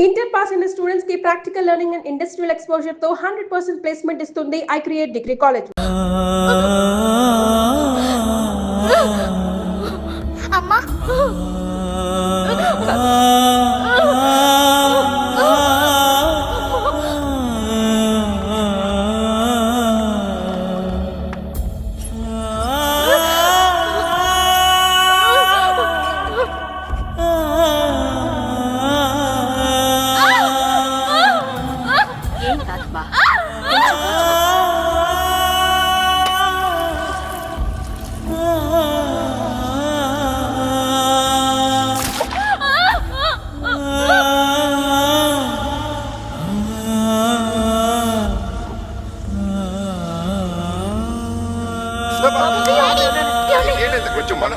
Inter pass అయిన students కి practical learning and industrial exposure తో 100% ప్లేస్మెంట్ ఇస్తుంది ఐ క్రియేట్ డిగ్రీ కాలేజ్. అమ్మా ఏం కాదు బా. కొంచెం మన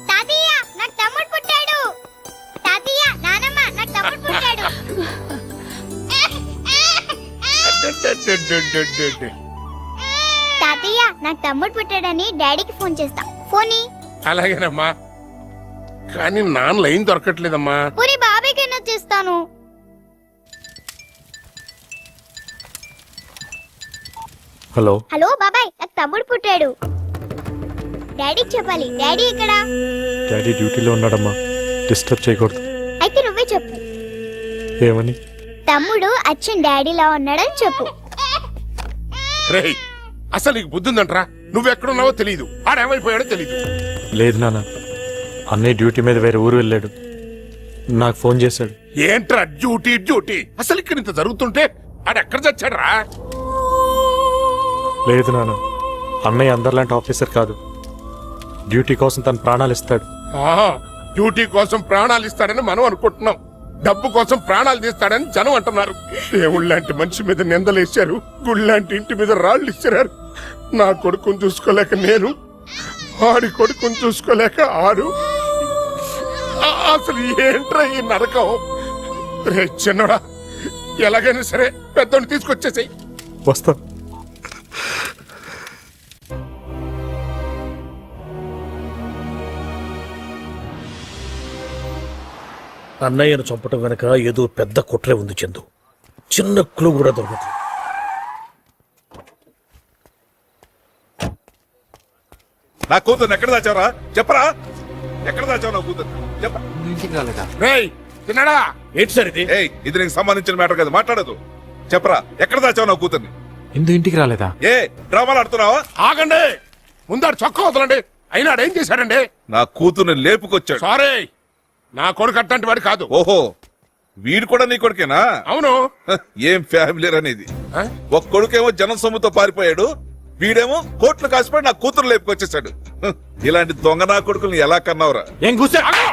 తాతయ్య నాకు తమ్ముడు పుట్టాడు. తాతయ్య నానమ్మ నాకు తమ్ముడు పుట్టాడు. తాతయ్య నాకు తమ్ముడు పుట్టాడని డాడీకి ఫోన్ చేస్తా. ఫోన్ అలాగేనమ్మా, కానీ నాన్న లైన్ దొరకట్లేదమ్మా. పూరి బాబాయ్కైనా చేస్తాను. హలో హలో బాబాయ్, నాకు తమ్ముడు పుట్టాడు. డాడీకి చెప్పాలి. డాడీ ఇక్కడ. డాడీ డ్యూటీలో ఉన్నాడమ్మా, డిస్టర్బ్ చేయకూడదు. అయితే నువ్వే చెప్పు. ఏమని? తమ్ముడు అచ్చన్ డాడీలా ఉన్నాడని చెప్పు. రేయ్, అసలు నీకు బుద్ధుందంట్రా? నువ్వెక్కడున్నావో తెలీదు, ఆడేమైపోయాడో తెలీదు. లేదు నాన్న, అన్నయ్య డ్యూటీ మీద వేరే ఊరు వెళ్ళాడు. నాకు ఫోన్ చేశాడు. ఏంట్రా డ్యూటీ డ్యూటీ? అసలు ఇక్కడ ఇంత జరుగుతుంటే ఆడెక్కడ చచ్చాడ్రా? లేదు నాన్న, అన్నయ్య అందరిలాంటి ఆఫీసర్ కాదు. డ్యూటీ కోసం తన ప్రాణాలు ఇస్తాడు. ఆహా, డ్యూటీ కోసం ప్రాణాలు ఇస్తాడని మనం అనుకుంటున్నాం, డబ్బు కోసం ప్రాణాలు తీస్తాడని జనం అంటున్నారు. దేవుళ్ళంటి మనిషి మీద నిందలేశారు, గుళ్ళంటి ఇంటి మీద రాళ్ళు ఇచ్చారు. నా కొడుకుని చూసుకోలేక నేను, ఆడి కొడుకుని చూసుకోలేక ఆడు. అసలు ఏంట్రా ఈ నరకం? రే చిన్నడా, ఎలాగైనా సరే పెద్దోడిని తీసుకొచ్చేసాయి. వస్తా. అన్నయ్యను చంపటం వెనక ఏదో పెద్ద కుట్రే ఉంది చందు. చిన్న క్లూ కూడా దొరకదు. నా కూతురు ఎక్కడ దాచావరా? చెప్పరా, ఎక్కడ దాచావు నా కూతురు? చెప్పరా. రేయ్ చిన్నడా, ఏంటి సార్ ఇది? ఏయ్, ఇది నీకు సంబంధించిన మ్యాటర్ కదా, మాట్లాడదు. చెప్పరా, ఎక్కడ దాచావు నా కూతుర్ని? ఇందు ఇంటికి రాలేదా? ఏ డ్రామాలు ఆడుతున్నావా? ఆగండి, ముందాడు చొక్కా వదలండి. అయినా ఆడేం చేశాడండి? నా కూతుర్ని లేపుకొచ్చాడు. సారీ, నా కొడుకు అట్టంటి వాడు కాదు. ఓహో, వీడు కూడా నీ కొడుకేనా? అవును. హ, ఏం ఫ్యామిలీ అనేది. ఆ? ఒక కొడుకేమో జనం సొమ్ముతో పారిపోయాడు, వీడేమో కోట్లు కాసిపోయి నా కూతురు లేపుకొచ్చేసాడు. హ, ఇలాంటి దొంగ నా కొడుకుల్ని ఎలా కన్నావురా? ఏం కూసే? ఆగు!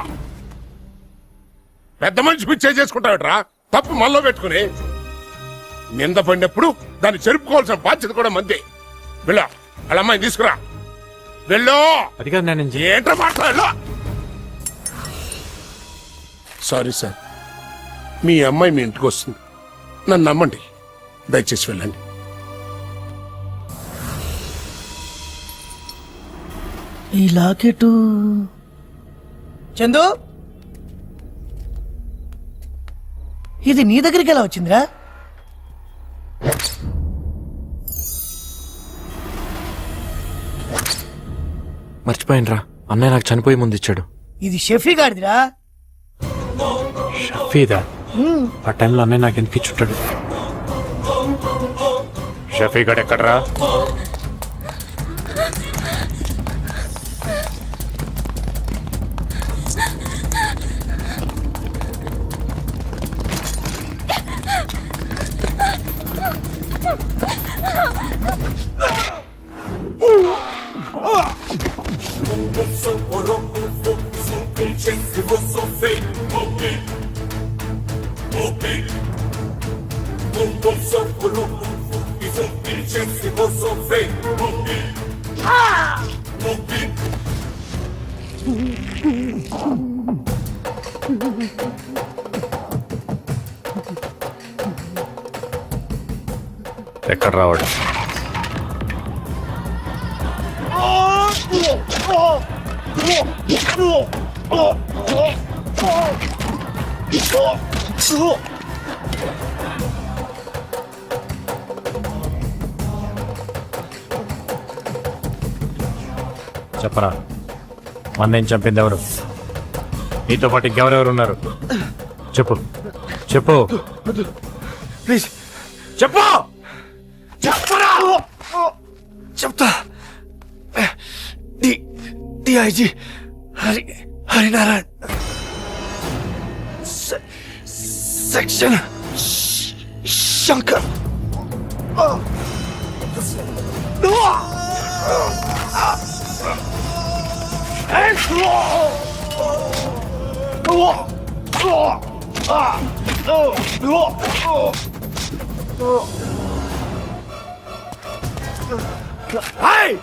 పెద్ద మనిషి పిచ్చే చేసుకుంటావుట్రా, తప్పు మనలో పెట్టుకుని. నింద పడినప్పుడు దాన్ని చెరుపుకోవాల్సిన బాధ్యత కూడా మంది. వెళ్ళా, వాళ్ళ అమ్మాయిని తీసుకురా. వెళ్ళు. అది కాదు నేను ఏంట్రా మాట్లాడలో? సారీ సార్, మీ అమ్మాయి మీ ఇంటికి వస్తుంది, నన్ను నమ్మండి, దయచేసి వెళ్ళండి. ఈ లాకెట్ చందు, ఇది నీ దగ్గరికి ఎలా వచ్చిందిరా? మర్చిపోయినరా, అన్నయ్య నాకు చనిపోయి ముందు ఇచ్చాడు. ఇది షఫీ గాడిదిరా. షఫీదా? ఆ టైంలో అన్నయ్య నాకు ఎందుకు ఇచ్చుంటాడు? షఫీ గడ్ ఎక్కడరా? ఎక్కడ రావడం? చెప్పరా, అన్నయ్య చంపింది ఎవరు? నీతో పాటు ఇంకెవరెవరు ఉన్నారు? చెప్పు చెప్పు ప్లీజ్ చెప్పు. చెప్పరా. చెప్తా. DIG Harinarayan, section Shankar.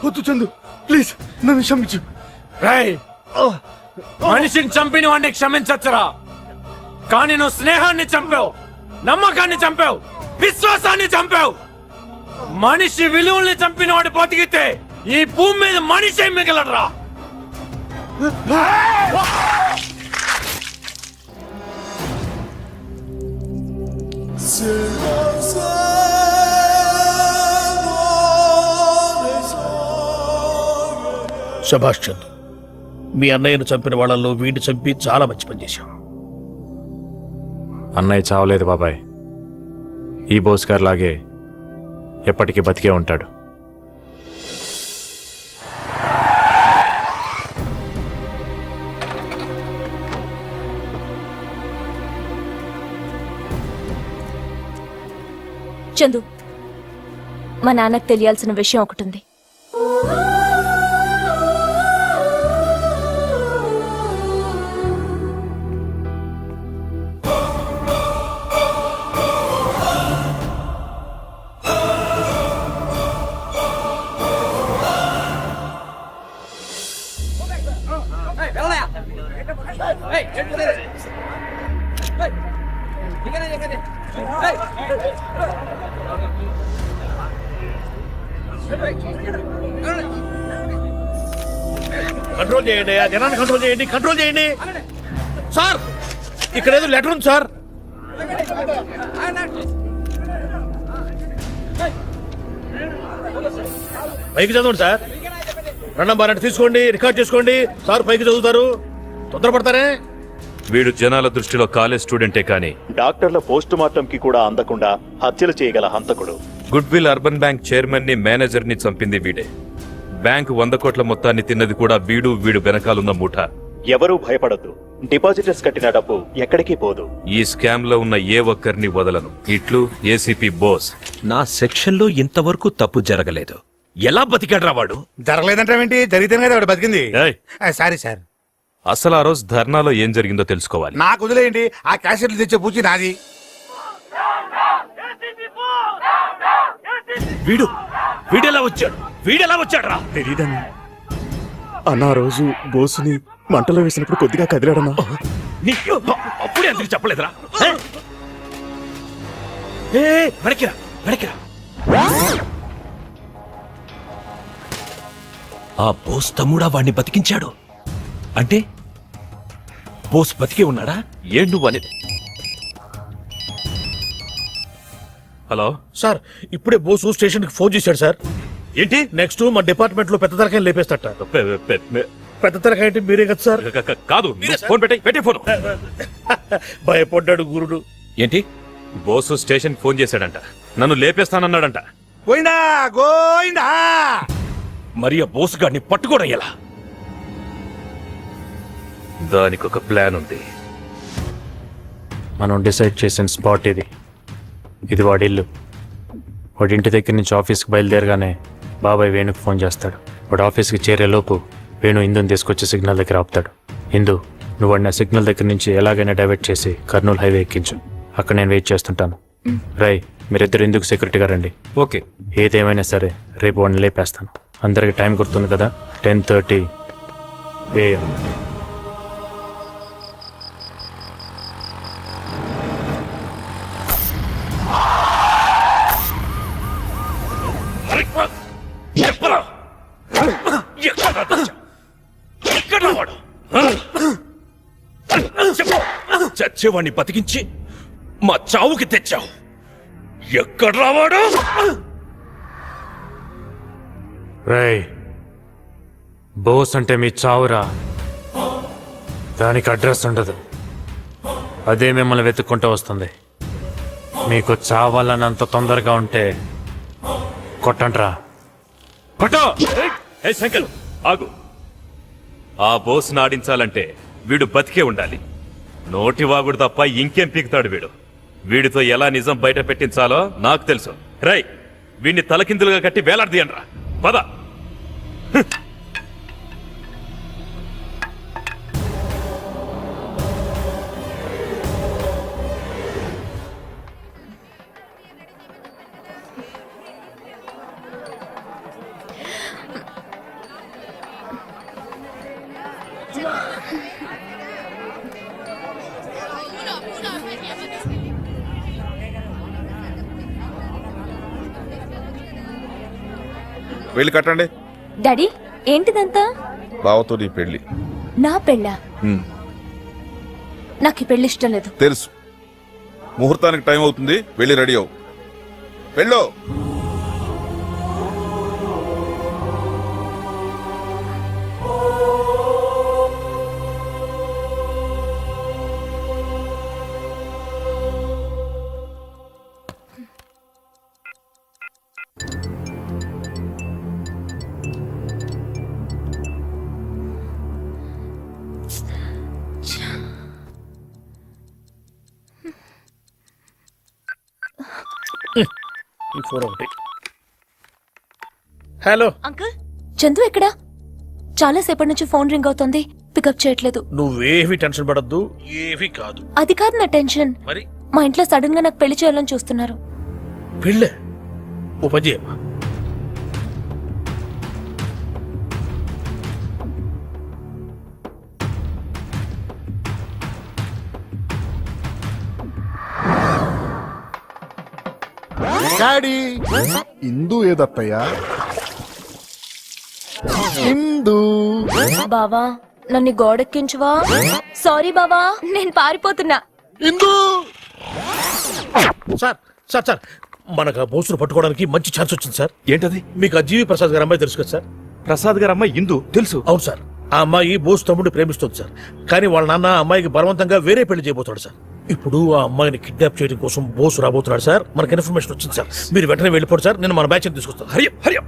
వద్దు చందు, ప్లీజ్ నన్ను క్షమించు. మనిషిని చంపిన వాడిని క్షమించచ్చురా, కానీ నువ్వు స్నేహాన్ని చంపావు, నమ్మకాన్ని చంపావు, విశ్వాసాన్ని చంపావు. మనిషి విలువల్ని చంపిన వాడు బతికితే ఈ భూమి మీద మనిషి మిగలరా. శభాష్ చందు, మీ అన్నయ్యను చంపిన వాళ్ళల్లో వీడిని చంపి చాలా మంచి పని చేశావు. అన్నయ్య చావలేదు బాబాయ్, ఈ బోస్ గారు లాగే ఎప్పటికీ బతికే ఉంటాడు. చందు, మా నాన్నకు తెలియాల్సిన విషయం ఒకటి ఉంది. కంట్రోల్ చేయండి, ఆ జనాన్ని కంట్రోల్ చేయండి, కంట్రోల్ చేయండి. సార్, ఇక్కడ ఏదో లెటర్ ఉంది సార్. పైకి చదవండి సార్. రెండం బారెట్ తీసుకోండి, రికార్డ్ చేసుకోండి. సార్ పైకి చదువుతారు, తొందరపడతారే. వీడు జనాల దృష్టిలో కాలేజ్ స్టూడెంటే కానీ డాక్టర్ల పోస్ట్ మార్టం కి కూడా అందకుండా హత్యలు చేయగల హంతకుడు. Good will urban bank chairman ని, మేనేజర్ ని చంపింది వీడే. బ్యాంక్ 100 కోట్ల మొత్తాన్ని తిన్నది కూడా వీడు వెనకాలన్న ముఠ. ఎవరూ భయపడద్దు, డిపాజిటర్స్ కట్టిన డబ్బు ఎక్కడికి పోదు. ఈ స్కామ్ లో ఉన్న ఏ ఒక్కరిని వదలను. ఇట్లు ఏసీపీ బోస్. నా సెక్షన్ లో ఇంతవరకు తప్పు జరగలేదు. ఎలా బతికాడ్రా వాడు? జరగలేదంటావేంటి? జరిగితేనే కదా వాడు బతికింది. ఏయ్, సారీ సార్. అసలు ఆ రోజు ధర్నాలో ఏం జరిగిందో తెలుసుకోవాలి. నాకు వదిలేయండి, ఆ క్యాసెట్లు తెచ్చే పూచి నాది. వీడెలా వచ్చాడు రా? తెలీదన్నా. అన్నా రోజు బోసుని మంటలో వేసినప్పుడు కొద్దిగా కదిలాడన్నా. నీకు అప్పుడే అందుకు చెప్పలేదురా? వెనక్కిరా. ఆ బోస్ తమ్ముడా వాడిని బతికించాడు అంటే బోస్ బతికే ఉన్నాడా? ఏం నువ్వు అనేది? హలో సార్, ఇప్పుడే బోసు స్టేషన్ కి ఫోన్ చేశాడు సార్. ఏంటి? నెక్స్ట్ మా డిపార్ట్మెంట్ లో పెద్ద తరకాయలు లేపేస్తట. పెద్ద తరకాయ అంటే మీరే కదా సార్? కాదు, ఫోన్ పెట్టే ఫోన్. భయపడ్డాడు గురుడు. ఏంటి? బోసు స్టేషన్ ఫోన్ చేశాడంట, నన్ను లేపేస్తానన్నాడంట. గోయిందా మరి ఆ బోసు గారిని పట్టుకోవడం ఎలా? దానికి ఒక ప్లాన్ ఉంది. మనం డిసైడ్ చేసిన స్పాట్ ఇది వాడి ఇల్లు. వాడి ఇంటి దగ్గర నుంచి ఆఫీస్కి బయలుదేరగానే బాబాయ్ వేణుకు ఫోన్ చేస్తాడు. వాడు ఆఫీస్కి చేరేలోపు వేణు ఇందుని తీసుకొచ్చి సిగ్నల్ దగ్గర ఆపుతాడు. ఇందు, నువ్వు వాడిని సిగ్నల్ దగ్గర నుంచి ఎలాగైనా డైవర్ట్ చేసి కర్నూలు హైవే ఎక్కించు. అక్కడ నేను వెయిట్ చేస్తుంటాను. రై, మీరిద్దరు ఎందుకు సెక్యూరిటీగా రండి. ఓకే, ఏదేమైనా సరే రేపు వాడిని లేపేస్తాను. అందరికి టైం గుర్తుంది కదా, 10:30 AM. చచ్చేవాణ్ణి బతికించి మా చావుకి తెచ్చావు. ఎక్కడ రావాడు? రై, బోస్ అంటే మీ చావురా, దానికి అడ్రస్ ఉండదు. అదే మిమ్మల్ని వెతుక్కుంటూ వస్తుంది. మీకు చావాలన్నంత తొందరగా ఉంటే కొట్టండ్రా. కొట్టు. ఏ శంకర్, ఆగు. ఆ బోస్ నాడించాలంటే వీడు బతికే ఉండాలి. నోటి వాగుడు తప్ప ఇంకేం పీకుతాడు వీడు. వీడితో ఎలా నిజం బయట పెట్టించాలో నాకు తెలుసు. రై, వీడిని తలకిందులుగా కట్టి వేలాడదీయండ్రా. పద. వెళ్ళి కట్టండి. డాడీ, ఏంటిదంతా? బావతో నీ పెళ్లి. నా పెళ్ళా? నాకు ఈ పెళ్లి ఇష్టం లేదు. తెలుసు. ముహూర్తానికి టైం అవుతుంది, వెళ్ళి రెడీ అవు. వెళ్ళు. ఈ ఫోన్ ఒకటి. హలో అంకుల్, చందు ఎక్కడా? చాలా సేపటి నుంచి ఫోన్ రింగ్ అవుతుంది, పికప్ చేయట్లేదు. నువ్వేవి టెన్షన్ పడద్దు, ఏవి కాదు. అది కాదు నా టెన్షన్. మరి మా ఇంట్లో సడన్ గా నాకు పెళ్లి చేయాలని చూస్తున్నారు. పెళ్ళే? ఓ పని చేయమ్మా. డాడీ, ఇందు ఏదత్తయ్యా? ఇందు. బావా, నన్ను గోడెక్కించువా. సారీ బావా, నేను పారిపోతున్నా. ఇందు. సార్ సార్ సార్, మనకు ఆ బోసును పట్టుకోవడానికి మంచి ఛాన్స్ వచ్చింది సార్. ఏంటది? మీకు ఆ జీవి ప్రసాద్ గారు అమ్మాయి తెలుసు కదా సార్? ప్రసాద్ గారు అమ్మాయి ఇందు తెలుసు. అవును సార్, ఆ అమ్మాయి బోస్ తమ్ముడిని ప్రేమిస్తుంది సార్. కానీ వాళ్ళ నాన్న ఆ అమ్మాయికి బలవంతంగా వేరే పెళ్లి చేయబోతాడు సార్. ఇప్పుడు ఆ అమ్మాయిని కిడ్నాప్ చేయడం కోసం బోసు రాబోతున్నాడు సార్. మనకి ఇన్ఫర్మేషన్ వచ్చింది సార్. మీరు వెంటనే వెళ్ళిపోండి సార్, నేను మన బ్యాచ్ తీసుకొస్తాను. హరియా హరియా.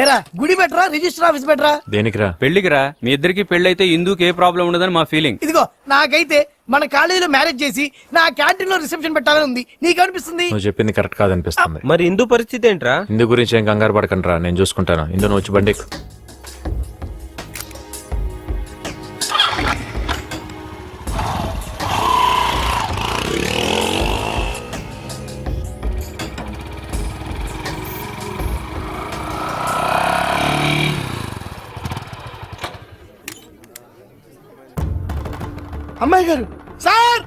ఏరా, గుడి బెటరా రిజిస్టర్ ఆఫీస్ బెటరా? దేనికిరా? పెళ్లికిరా. మీ ఇద్దరికి పెళ్లి అయితే ఇందుకు ఏ ప్రాబ్లం ఉండదని మా ఫీలింగ్. ఇదిగో నాకైతే మన కాలేజీలో మ్యారేజ్ చేసి నా క్యాంటీన్ లో రిసెప్షన్ పెట్టాలని ఉంది. నీకనిపిస్తుంది? నువ్వు చెప్పింది కరెక్ట్ కాదనిపిస్తుంది. మరి ఇందు పరిస్థితి ఏంట్రా? ఇందు గురించి ఏం కంగారు పడకండి రా, నేను చూసుకుంటాను. ఇందు నువ్వు వచ్చి బండి ఎక్కు. అమ్మాయి గారు, సార్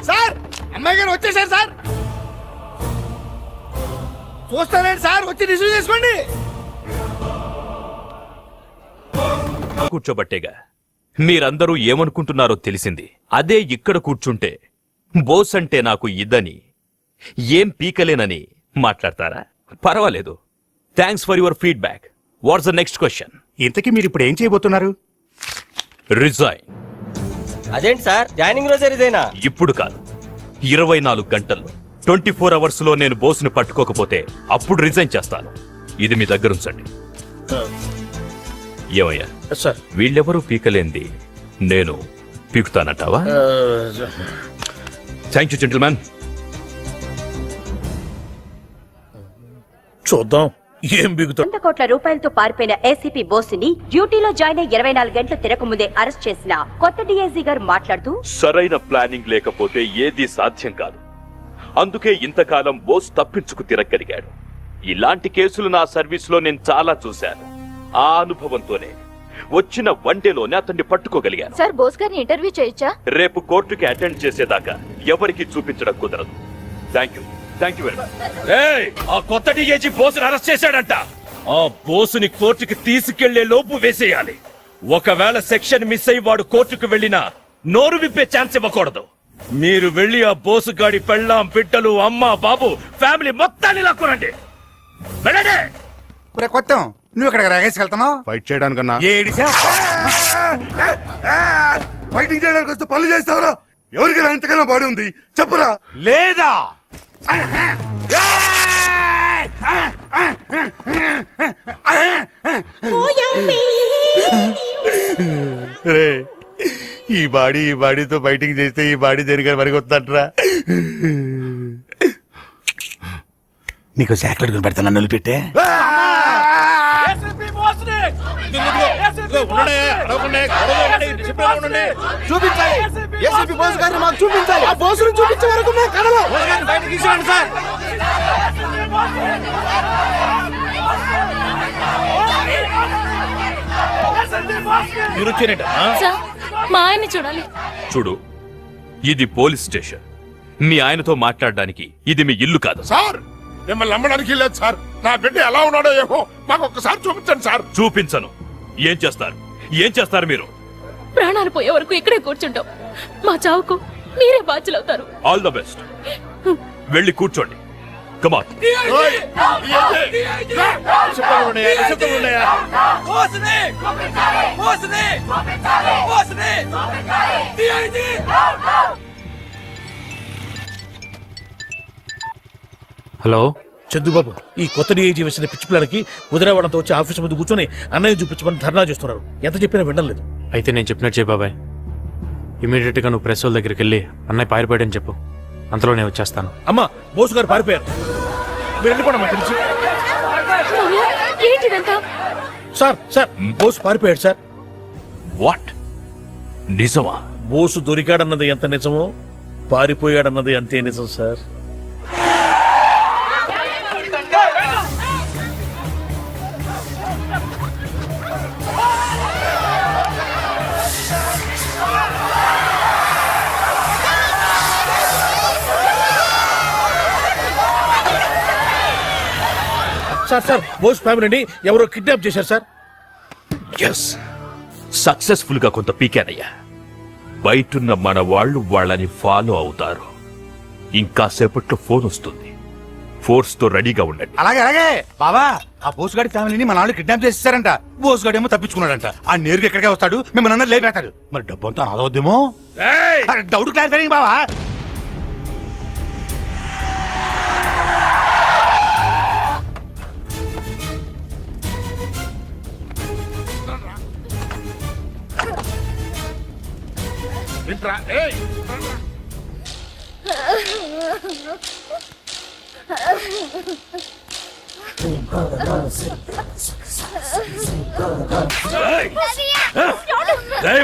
సార్ అమ్మాయి గారు వచ్చేసారు సార్. చూస్తానండి సార్, వచ్చి రిసీవ్ చేసుకోండి. కూర్చోబట్టేగా మీరందరూ ఏమనుకుంటున్నారో తెలిసింది. అదే ఇక్కడ కూర్చుంటే బోస్ అంటే నాకు ఇద్దని, ఏం పీకలేనని మాట్లాడతారా? పర్వాలేదు. Thanks for your feedback. What's the next question? ఇంతకీ మీరు ఇప్పుడు ఏం చేయబోతున్నారు? రిజైన్. అదేంటి సార్, జాయినింగ్ రోజే ఇదేనా? ఇప్పుడు కాదు, 24 గంటల్లో 24 అవర్స్ లో నేను బోస్ని పట్టుకోకపోతే అప్పుడు రిజైన్ చేస్తాను. ఇది మీ దగ్గర ఉంచండి. ఏమయ్యా సార్, వీళ్ళెవరూ పీకలేంది నేను పీకుతానంటావా? Thank you gentlemen. చూద్దాం ఏం బిగుతా. 100 కోట్ల రూపాయలతో పారిపోయిన ఏసీపీ బోసుని డ్యూటీలో జాయిన్ అయి 24 గంటలు తిరగముందే అరెస్ట్ చేసిన కొత్త డీఐజీ గారు మాట్లాడుతూ, సరైన ప్లానింగ్ లేకపోతే ఏదీ సాధ్యం కాదు. అందుకే ఇంతకాలం బోస్ తప్పించుకు తిరగలిగాడు. ఇలాంటి కేసులు నా సర్వీస్ లో నేను చాలా చూశాను. ఆ అనుభవంతోనే వచ్చిన వన్డేలోనే అతన్ని పట్టుకోగలిగాను. సార్ బోస్ గారిని ఇంటర్వ్యూ చేయొచ్చా? రేపు కోర్టుకి అటెండ్ చేసేదాకా ఎవరికి చూపించడం కుదరదు. Thank you very much. ఆ కొత్త డీఐజీ బోసుని అరెస్ట్ చేశాడంట. ఆ బోసుని కోర్టుకి తీసుకెళ్లే లోపు వేసేయాలి. ఒకవేళ సెక్షన్ మిస్ అయ్యి వాడు కోర్టుకు వెళ్ళినా నోరు విప్పే ఛాన్స్ ఇవ్వకూడదు. మీరు వెళ్ళి ఆ బోసు గాడి పెళ్ళాం, బిడ్డలు, అమ్మ, బాబు, ఫ్యామిలీ మొత్తాన్ని లాక్కురండి. వెళ్ళండి. కొత్తం నువ్వు ఇక్కడ రాగేసి వెళ్తున్నావు ఫైట్ చేయడానికన్నా ఫైటింగ్ చేయడానికి వస్తే పనులు చేస్తావురా? ఎవరికి ఎంతకన్నా బాడీ ఉంది చెప్పురా. లేదా ఈ బాడీతో ఫైటింగ్ చేస్తే ఈ బాడీ దేనికై మరిగొస్తుందంటరా? నీకు చాక్లెట్ కొని పెడతాను, నన్ను పెట్టే. చూపించాలి, ఏసీపీ బోస్ గారిని మాకు చూపించాలి. ఆ బోసును చూపించే వరకు మేము కదలం. బయటకు తీసుకురండి సార్. మీరు వచ్చారట. మా ఆయన్ని చూడాలి. చూడు, ఇది పోలీస్ స్టేషన్. మీ ఆయనతో మాట్లాడడానికి ఇది మీ ఇల్లు కాదు. సార్ మిమ్మల్ని నమ్మడానికి లేదు సార్. నా బిడ్డ ఎలా ఉన్నాడో ఏమో మాకు ఒక్కసారి చూపించండి సార్. చూపించను. ఏం చేస్తారు మీరు? ప్రాణాలు పోయే వరకు ఇక్కడే కూర్చుంటాం. మా చావుకు మీరే బాధ్యులవుతారు. All the best. వెళ్ళి కూర్చోండి. కమాన్. హలో చందుబాబు, ఈ కొత్త డీఐజీ వేసిన పిచ్చి పిల్లలకి కుదిరేవాడంతో వచ్చి ఆఫీస్ ముందు కూర్చొని అన్నయ్య చూపించమని ధర్నా చేస్తున్నారు. ఎంత చెప్పినా వినలేదు. అయితే నేను చెప్పినట్టు చేయి బాబాయ్. ఇమీడియట్ గా నువ్వు ప్రెస్ వాళ్ళ దగ్గరికి వెళ్ళి అన్నయ్య పారిపోయాడని చెప్పు. అంతలో నేను వచ్చేస్తాను. అమ్మా, బోసు గారు పారిపోయారు. మీరు వెళ్ళిపోవడం తెలిసి. ఏంటిదంతా? సార్ బోసు పారిపోయాడు సార్. వాట్? నిజమా? బోసు దొరికాడన్నది ఎంత నిజమో పారిపోయాడన్నది అంతే నిజం సార్. సార్ బోస్ ఫ్యామిలీని ఎవరో కిడ్నాప్ చేశారు సార్. ఎస్, సక్సెస్ఫుల్ గా కొంత పీకానయ్యా. బయటున్న మన వాళ్ళు వాళ్ళని ఫాలో అవుతారు. ఇంకా సేపట్లో ఫోన్ వస్తుంది. ఫోర్స్ తో రెడీగా ఉండండి. అలాగే బాబా, ఆ బోస్ గాడి ఫ్యామిలీని మన వాళ్ళు కిడ్నాప్ చేసేసారంట. బోస్ గాడు ఏమో తప్పించుకున్నాడంట. ఆ నేరుగా ఎక్కడికే వస్తాడు, మిమ్మల్ని అన్నది లేపేస్తాడు. మరి డబ్బు అంతా అదవుద్దేమో. డౌట్ క్లారిఫై బావా.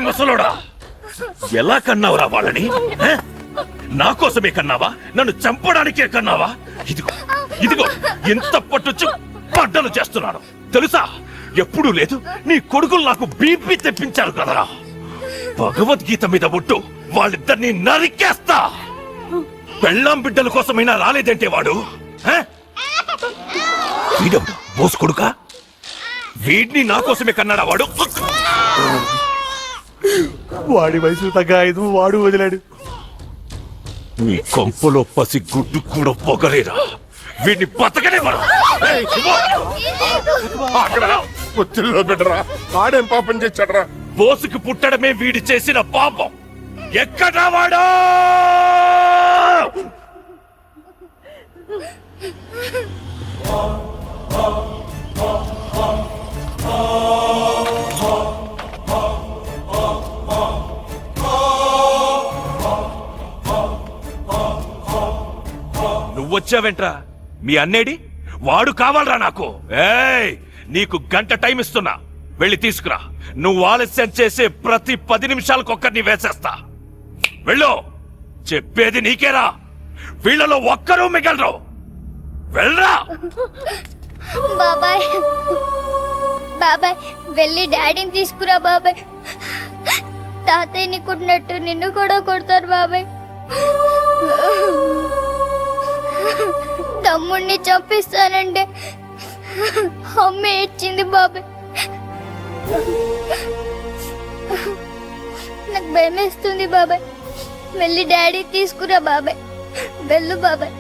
ముసలోడా, ఎలా కన్నావురా వాళ్ళని? నా కోసమే కన్నావా? నన్ను చంపడానికే కన్నావా? ఇదిగో ఇదిగో ఎంత పట్టుచ్చు పడ్డలు చేస్తున్నాను తెలుసా? ఎప్పుడూ లేదు నీ కొడుకులు నాకు బీపీ తెప్పించారు కదరా. భగవద్గీత మీద ఒట్టు వాళ్ళిద్దరిని నరికేస్తా. పెళ్ళాం బిడ్డల కోసమైనా రాలేదంటే వాడు వీడెవడు? బోసు కొడుకా? వీడిని నా కోసమే కన్నాడా వాడు? వాడి వయసు తగ్గ ఆయుధం వాడు వదిలాడు. నీ కొంపలో పసి గుడ్డు కూడా పొగలేరా? వీడిని బతకనే మనం. పొత్తిల్లో బిడ్డరా, ఆడేం పాపం చేశాడరా? బోసుకి పుట్టడమే వీడి చేసిన పాపం. ఎక్కడా వాడు? నువ్వొచ్చావేంట్రా? మీ అన్నేడి? వాడు కావాలరా నాకు. ఏయ్, నీకు గంట టైం ఇస్తున్నా, వెళ్ళి తీసుకురా. నువ్వు ఆలస్యం చేసే ప్రతి 10 నిమిషాలకు ఒక్కరిని వేసేస్తా. వెళ్ళు, చెప్పేది నీకేరా. వీళ్ళలో ఒక్కరూ మిగలరు. వెళ్ళరా. బాబాయ్ బాబాయ్ వెళ్ళి డాడీని తీసుకురా బాబాయ్. తాతయ్యని కొట్టినట్టు నిన్ను కూడా కొడతారు బాబాయ్. తమ్ముడిని చంపిస్తానంటే అమ్మ ఏడ్చింది బాబాయ్. నాకు భయమేస్తుంది బాబాయ్. వెళ్ళి డాడీ తీసుకురా బాబాయ్. వెళ్ళు బాబాయ్.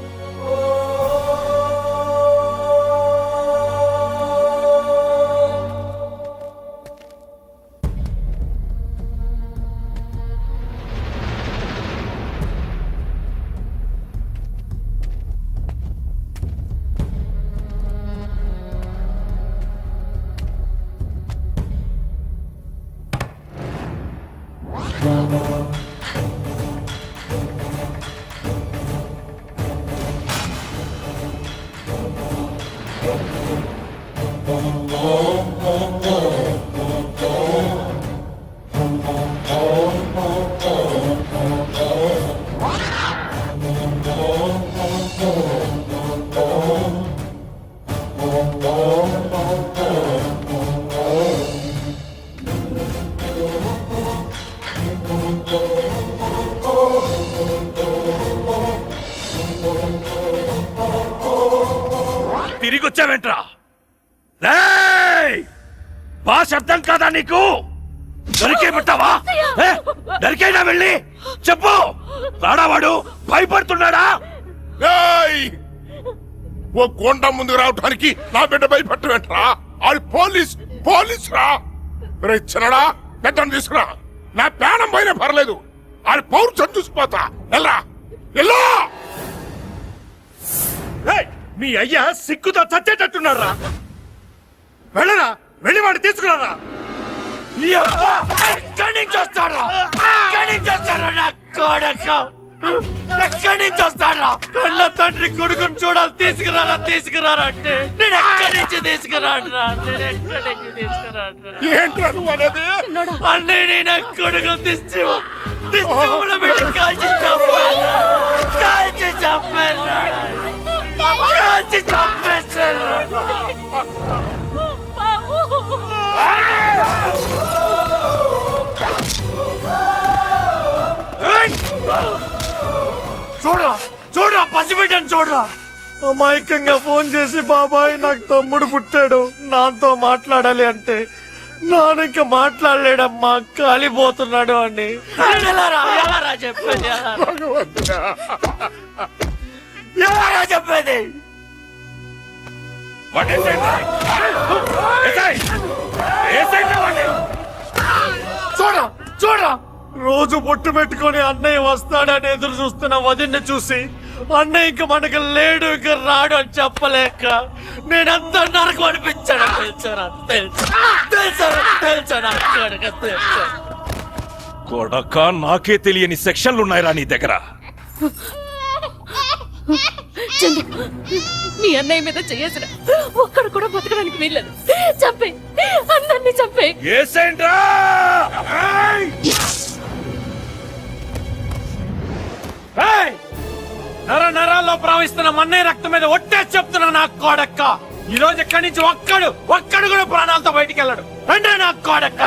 తిరిగొచ్చావేంట్రా? భాష అర్థం కాదా నీకు? దొరికే పెట్టావా? దొరికైనా వెళ్ళి చెప్పు. రాడావాడు భయపడుతున్నాడా? ఓ కొండ ముందుకు రావడానికి నా బిడ్డ భయపడటమేంట్రా? ఆడు పోలీస్ రా. చిన్నడా, పెద్దను తీసుకురా. నా ప్రాణం పోయినా పర్లేదు, ఆడు పౌరుషం చూసిపోతా. వెళ్ళరా, వెళ్ళు. మీ అయ్యా సిగ్గుతో చచ్చేటట్టున్నారా? వెళ్ళరా, వెళ్ళి వాడు తీసుకురారా. ఎక్కడి నుంచి వస్తారా? ఎక్కడి నుంచి వస్తారా? కళ్ళ తండ్రి కొడుకుని చూడాలి. తీసుకురారా అంటే నేను ఎక్కడి నుంచి తీసుకురాడరా? ఏంట్రా నువ్వు అనేది? అన్నీ నేను కొడుకు కాల్చి చంపేశారు. చూడరా పసిబిడ్డని చూడరా. అమాయకంగా ఫోన్ చేసి బాబాయ్ నాకు తమ్ముడు పుట్టాడు, నాతో మాట్లాడాలి అంటే నాన్న ఇంకా మాట్లాడలేడమ్మా, కాలిపోతున్నాడు అని. ఎలా చెప్పేది? ఎలా చెప్పేది? చూడరా రోజు బొట్టు పెట్టుకొని అన్నయ్య వస్తాడని ఎదురు చూస్తున్న వదిన్ని చూసి అన్నయ్య ఇంక మనకు లేడు, ఇంక రాడు అని చెప్పలేక నేనంతా నరకు అనిపించాను. కొడక, నాకే తెలియని సెక్షన్లు ఉన్నాయిరా నీ దగ్గర. చందు, మీ అన్నయ్య మీద చేసిన ఒక్కడు కూడా బతకడానికి వీల్లేదు. చంపే, అందరినీ చంపే. నర నరాల్లో ప్రవహిస్తున్న మన్నయ్య రక్తం మీద ఒట్టేసి చెప్తున్నా నా కోడక్క. ఈ రోజు ఎక్కడి నుంచి ఒక్కడు కూడా ప్రాణాలతో బయటికి వెళ్ళడు. రండి నా కోడక్క.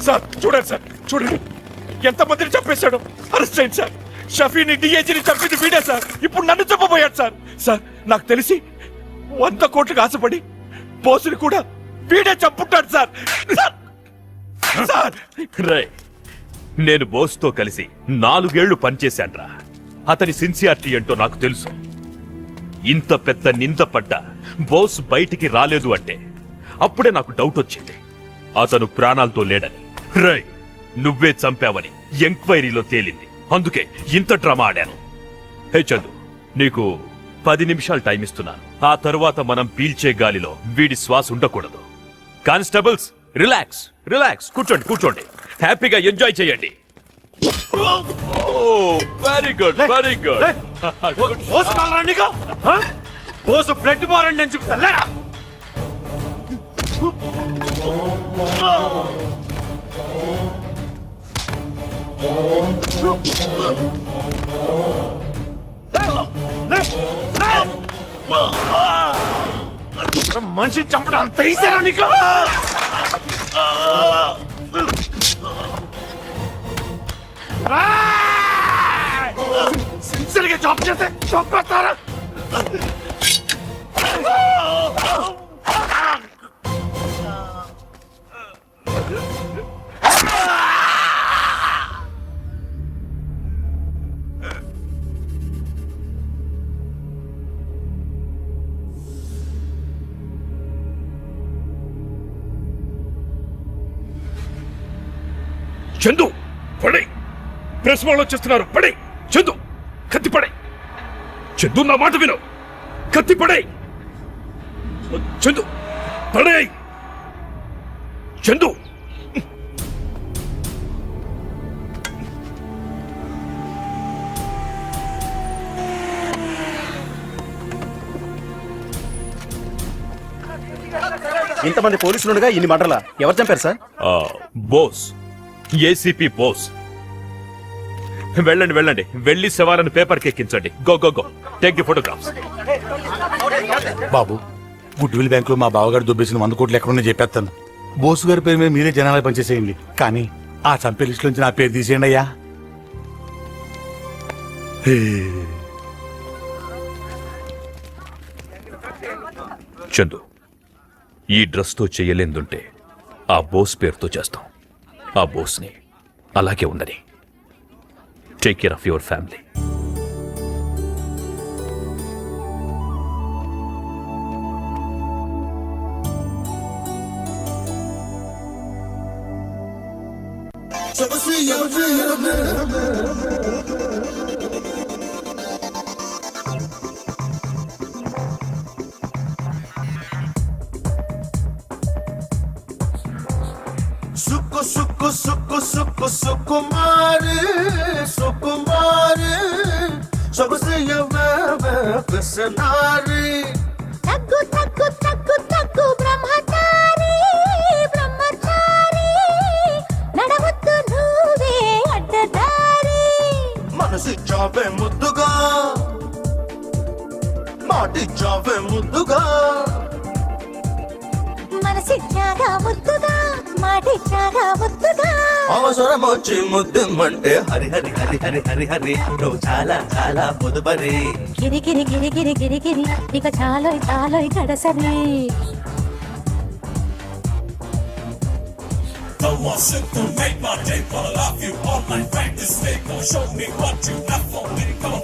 సార్ చూడండి సార్, చూడండి ఎంతమందిని చంపేశాడు. అరెస్ట్ చేయండి సార్. షఫీని, డిఏజీని చంపింది వీడే సార్. ఇప్పుడు నన్ను చంపబోయాడు సార్. సార్ నాకు తెలిసి 100 కోట్లకు ఆశపడి బోసుని కూడా వీడే చంపుంటాడు సార్. సార్ నేను బోస్తో కలిసి 4 ఏళ్లు పనిచేశాన్రా. అతని సిన్సియారిటీ ఏంటో నాకు తెలుసు. ఇంత పెద్ద నింద పడ్డా బోస్ బయటికి రాలేదు అంటే అప్పుడే నాకు డౌట్ వచ్చింది అతను ప్రాణాలతో లేడని. రై, నువ్వే చంపావని ఎంక్వైరీలో తేలింది. అందుకే ఇంత డ్రామా ఆడాను. హే చందు, నీకు 10 నిమిషాలు టైం ఇస్తున్నాను. ఆ తరువాత మనం పీల్చే గాలిలో వీడి శ్వాస ఉండకూడదు. కానిస్టేబుల్స్, రిలాక్స్ రిలాక్స్, కూర్చోండి కూర్చోండి, హ్యాపీగా ఎంజాయ్ చేయండి. Very good very good. Bose blood బారండి నేను చెప్తా. మనిషి చంపడం అంత ఈజీనా నీకు? సిన్సియర్గా జాబ్ చేస్తే చంపేస్తారా? చందు పడే, ప్రెస్ వాళ్ళు వచ్చేస్తున్నారు. పడే చందు, కత్తి పడే. చందు నా మాట విను, కత్తి పడే. చందు పడే. చందు ఇంతమంది పోలీసులుగా ఇన్ని మర్డర్లా ఎవరు చంపారు సార్? బోస్, ఏసీపీ బోస్. వెళ్ళండి వెళ్ళండి, వెళ్ళి శవాలను పేపర్కి ఎక్కించండి. Go go go, take the photographs. బాబు, గుడ్విల్ బ్యాంక్ లో మా బావగారు దుబ్బేసిన 100 కోట్లు ఎక్కడున్నా చెప్పేస్తాను. బోసు గారి పేరు మీద మీరే జనాలకు పనిచేసేయండి. కానీ ఆ చంపే లిస్ట్ నుంచి నా పేరు తీసేయండి అయ్యా. చందు, ఈ డ్రెస్తో చెయ్యలేందుంటే ఆ బోస్ పేరుతో చేస్తాం. ఆ బోస్ని అలాగే ఉండని. Take care of your family. సుక్కు సుక్కు సుక్కు సుక్కు సుకుమారి సుకుమారి సొగసియనారి తగ్గు తగ్గు తగ్గు తగ్గు బ్రహ్మచారి బ్రహ్మచారి నడవద్దు నువ్వే అడ్డదారి మనసిచ్చావే ముద్దుగా మాటిచ్చావే ముద్దుగా మనసిచ్చాగా ముద్దుగా మాటిచ్చాగా ముద్దుగా అవసరం వచ్చి ముద్దుమంటే హరి హరి హరి హరి హరి హరి నువ్వు చాలా చాలా పొదుపరి గిరి గిరి గిరి గిరి గిరి గిరి ఇక చాలోయ్ చాలోయ్ గడసరి Make my day, but I love you all night. Practice, they gon' show me what you have for me. Come on,